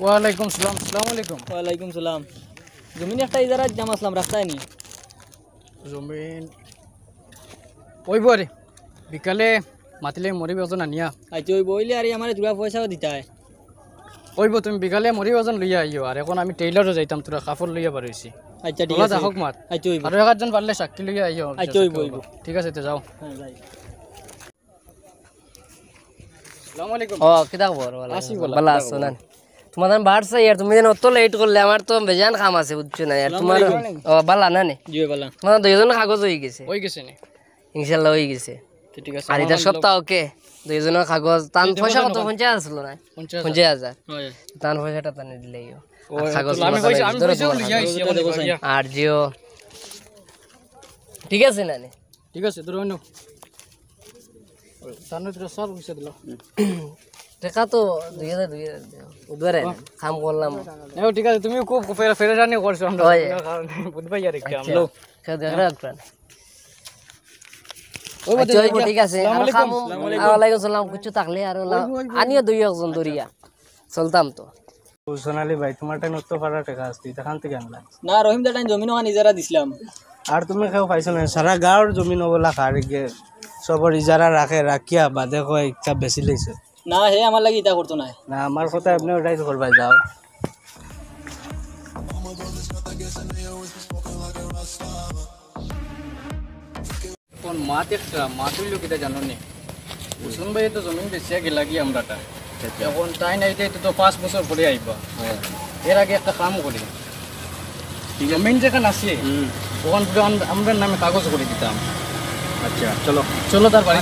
ওয়ালাইকুম সালাম। আসসালামু আলাইকুম। ওয়ালাইকুম সালাম। জমিন একটা ইজারা জাম আসলাম রাস্তায় নি। জমিন ওই বরে বিকালে মাতিলে মরি ওজন আনিয়া। আচ্ছা ওই বইলে আর আমার দুটা পয়সাও দিতাই। ওইব তুমি বিকালে মরি ওজন লইয়া আইও। আর এখন আমি টেইলারও যাইতাম, তোরা কাপড় লইয়া পারইছি। আচ্ছা ঠিক তোলা আছে। দেখক মাত। আচ্ছা ওইব। আর একজন পারলে সাক্ষী লইয়া আইও। আচ্ছা ওইব ওইব। ঠিক আছে তো যাও। হ্যাঁ যাই। আসসালামু আলাইকুম। ও কিতা খবর? আসি বলা। ভালো আছো না? তোমাদের বাড়ছে ইয়ার, তুমি যেন অত লেট করলে, আমার তো বেজান কাম আছে বুঝছো না ইয়ার। তোমার ও বালা না নে? জি বালা। তোমার দুইজন কাগজ হয়ে গেছে, ওই গেছে নি? ইনশাল্লাহ হয়ে গেছে। ঠিক আছে। আর এটা সপ্তাহ ওকে দুইজনের কাগজ তান পয়সা কত? 50 আসলো না? 50,000। হয়। তান পয়সাটা তানে দিলেইও ও কাগজ আমি কইছি আমি কইছি লইয়া আইছি। আর জিও ঠিক আছে না নে? ঠিক আছে তোর অন্য তার নয় তোরা সব পয়সা দিল। টাকা তো 2000 উদ্বারে কাম করলাম। নাও ঠিক আছে, তুমি খুব ফেরানি করছো আমরা হয়। কারণে বুঝবাই আর কি আচ্ছা, আমলো। কেউ দেখরা রাখবেন। ওই বদে আচ্ছা, ওইব, ঠিক আছে। আর কাম ওয়ালাইকুম সালাম কিছু থাকলে আর আনিও দুই একজন ধরিয়া চলতাম তো। সোনালী ভাই তোমার টাইম তো ফাড়া টাকা আসতি তখন থেকে আনলা। না রহিম দাটাই জমিন ওখান ইজারা দিছিলাম। আর তুমি কেউ পাইছো না? সারা গাঁৱৰ জমিন ওগুলা খারিগে সবর ইজারা রাখিয়া বাদে কয় ইচ্ছা বেশি লইছে না হে আমার লাগি ইটা করতো না। না। আমার কথা আপনি ওটাই করবা যাও। কোন মাত একটা মাত হইল কিটা জানো নি? কুসুম ভাই তো জমিন বেশি গেলা কি আমরাটা এখন তাই নাই তো 5 বছর পরে আইবা। এর আগে একটা কাম করি, জমিন যেখানে আছে ওখান পুরো আমরা নামে কাগজ করে দিতাম। আচ্ছা চলো চলো তার বাড়ি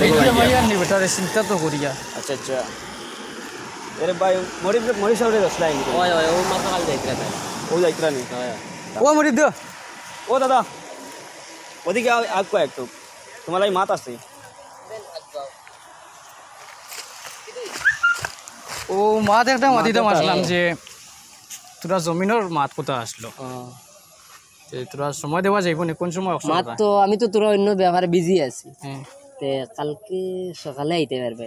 বেটারে চিন্তা তো করিয়া। আচ্ছা আচ্ছা এরে ভাই মরি সাউরে দসলাই ওই ওই ও মাথা কাল যাইতে না। ও যাইতরা নি ও মরি দিও। ও দাদা ওদিকে আগ একটু তোমার এই মাত আছে। ও মাত একটা মাতিতে আসলাম যে তোরা জমিনের মাত কোথা আসলো, তোরা সময় দেওয়া যাইব না? কোন সময় মাত তো আমি তো তোরা অন্য ব্যাপারে বিজি আছি। হ্যাঁ তে কালকে সকালে আইতে পারবে,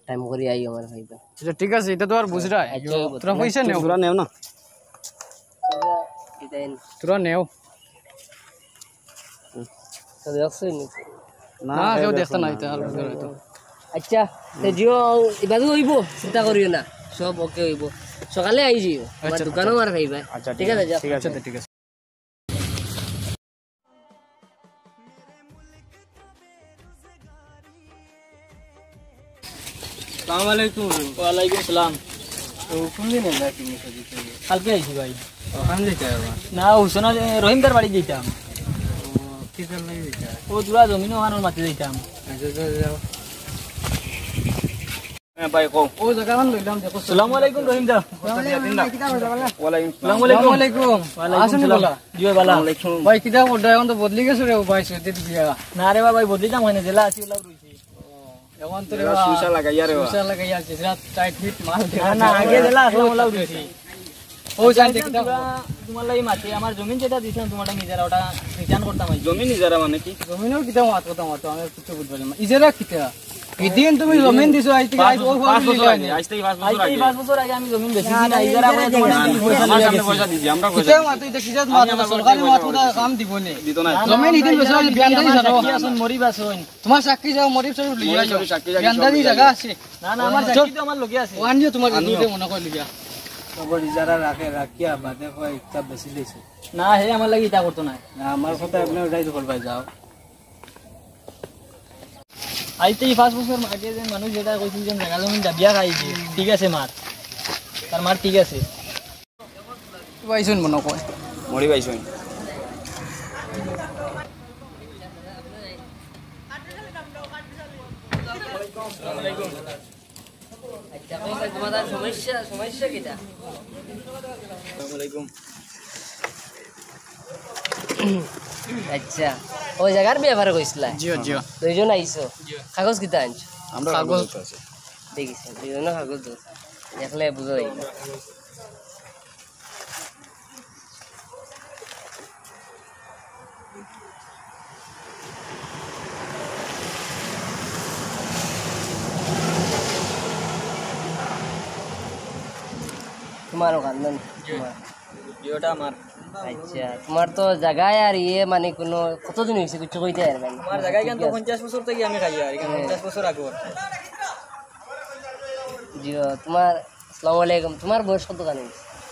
টাইম করে আই আমার ভাইবা। আচ্ছা ঠিক আছে, এটা তো আর বুঝরা তোরা পয়সা নেও। তোরা নেও না? তোরা নেও না না, কেউ দেখতে না। এটা আর বুঝরা তো আচ্ছা তে জিও ইবাদু হইব, চিন্তা করিও না, সব ওকে হইব। সকালে আই জিও, আমার দোকানও মার ভাইবা। আচ্ছা ঠিক আছে যাও। ঠিক আছে ঠিক আছে। আসসালামু আলাইকুম। ওয়ালাইকুম সালাম। তো কোন দিন এলা তুমি সাজিতে? কালকে আইছি ভাই। ওখান দিতে আইবা? না হুসনা রহিম দার বাড়ি দিতাম। কি কাল লাগি দিতে? ও দুরা জমিন ওখান মাটি দিতাম। আচ্ছা যাও। হ্যাঁ ভাই কও। ও জায়গামান লইলাম দেখো। আসসালামু আলাইকুম রহিম দা। ওয়ালাইকুম আলাইকুম। আসুন বলা। জি বালা। ভাই কিটা বড় এখন তো বদলি গেছে রে ভাই, সত্যি দিয়া। না রে ভাই বদলিতাম হয় না, জেলা আসি ওলা রইছি। এখন তো এরা সুসা লাগাইয়া রে সুসা লাগাইয়া আছে, রাত টাইট ফিট মাল দে। না না আগে জেলা আসলাম ওলা রইছি। ও জানতে কিটা তোমার লাগি মাটি আমার জমিন যেটা দিছিলাম তোমারটা নিজেরা ওটা রিটার্ন করতাম। জমিন ইজারা মানে কি? জমিনের কিটা মাত কথা মাতো আমি কিছু বুঝতে পারি না। ইজারা কিটা? এদিন তুমি জমিন দিছো আই থেকে আই ওই 5 বছর আগে আজ থেকে 5 বছর আই আগে 5 বছর আগে আমি জমিন বেচি না, ইজারা করে তোমার আমার সামনে পয়সা দিছি আমরা পয়সা কিটা মাতো এটা কিটা মাতো সরকারি মাতো কাম দিব নে। দিত না। জমিন ইদিন বেচা বিয়ান্দারি জানো। আসুন মরি বাসুন। তোমার সাক্ষী যাও মরিব সব লইয়া যাও। বিয়ান্দারি জায়গা আছে। না না আমার চাকরি তো আমার লগে আছে। ওয়ান দিও তোমার দুইতে মনে কই লিয়া। সবর ইজারা রাখিয়া বাদে কয় একটা বেশি লইছে। না হে আমার লাগি ইটা করতো না। না আমার কথা আপনি ওটাই তো করবাই যাও। আইতে 5 বছর আগে যে মানুষ যেটা কইছিল যে জায়গা জমিন দাবিয়া খাইছে, ঠিক আছে মার তার মার ঠিক আছে। পাইছুন মনে কয় মরি পাইছো। আচ্ছা তোমাদের সমস্যা কিটা? আসসালামু আলাইকুম। আচ্ছা ওই জায়গার ব্যাপারে কইছিলা? জিও জিও। দুইজন আইছো, কাগজ কিটা আনছো? আমরা কাগজ আছে। দেখিস দুইজন কাগজ দেখলে বুঝো হইলো। তোমার ওখানে জিওটা আমার আচ্ছা তোমার তো জায়গায় আর ইয়ে মানে কোনো কতদিন হয়েছে কিছু কইতে পারবেন আমার জায়গায় কিন্তু 50 বছর থেকে আমি খাই আর এখানে 50 বছর আগে জিও তোমার আসসালামু আলাইকুম তোমার বয়স কত জানি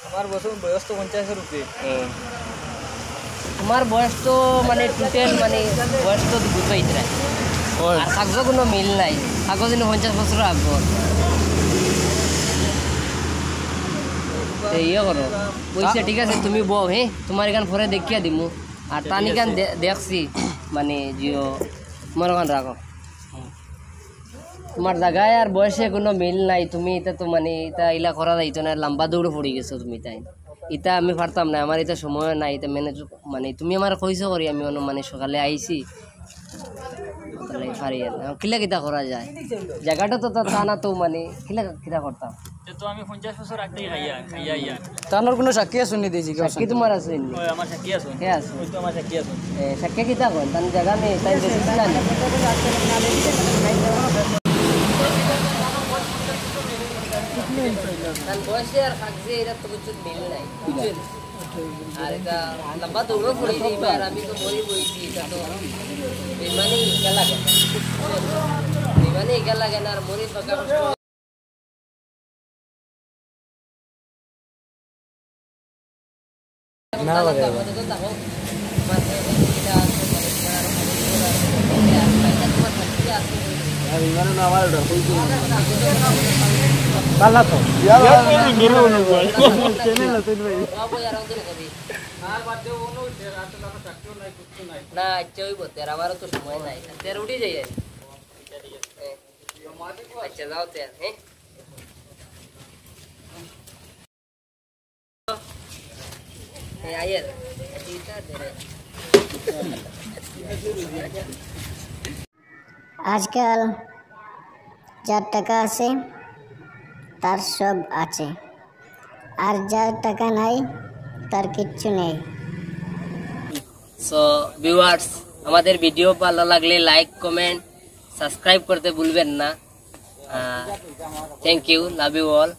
আমার বয়স তো 50 এর উপরে তোমার বয়স তো মানে টোটাল মানে বয়স তো বুঝবাই না আর কাগজ কোনো মিল নাই কাগজ 50 বছর আগে ইয়ে করো পয়সা ঠিক আছে তুমি বউ হ্যাঁ তোমার এখান পরে দেখিয়া দিমু আর টানি গান দেখছি মানে জিও তোমার ওখান রাখো তোমার জায়গায় আর বয়সে কোনো মিল নাই তুমি এটা তো মানে এটা ইলা করা যাইতো না লম্বা দৌড়ে পড়ে গেছো তুমি তাই এটা আমি পারতাম না আমার এটা সময় নাই এটা ম্যানেজ মানে তুমি আমার কইছো করি আমি মানে সকালে আইছি পারি না কিলা কিতা করা যায় জায়গাটা তো তা না তো মানে কিলা কিতা করতাম তো আমি 50 বছর আগে খাইয়া তানোর কোনো সাক্ষী আছে নি দিছি সাক্ষী তোমার আছে ওই আমার সাক্ষী আছে কে আছে ওই তো আমার সাক্ষী আছে সাক্ষী কিতা করেন তার জায়গা নেই তাই বেশি জানি তার বয়সে আর কাগজে এরা তো কিছু মিল নাই বুঝছেন আর এটা লম্বা দৌড়ও পড়ে যাইবে আর আমি তো মরি বইছি এটা তো বিমানে ইকা লাগে বিমানে ইকা লাগে না আর মরি পাকা কষ্ট না লাগে আমাদের তো দেখো না আচ্ছা ওই বলতে আমারও তো সময় নাই তের উঠে যাই আচ্ছা যাও তের হ্যাঁ আয়ের আজকাল যার টাকা আছে তার সব আছে আর যার টাকা নাই তার কিচ্ছু নেই সো ভিউয়ার্স আমাদের ভিডিও ভালো লাগলে লাইক কমেন্ট সাবস্ক্রাইব করতে ভুলবেন না thank you love you all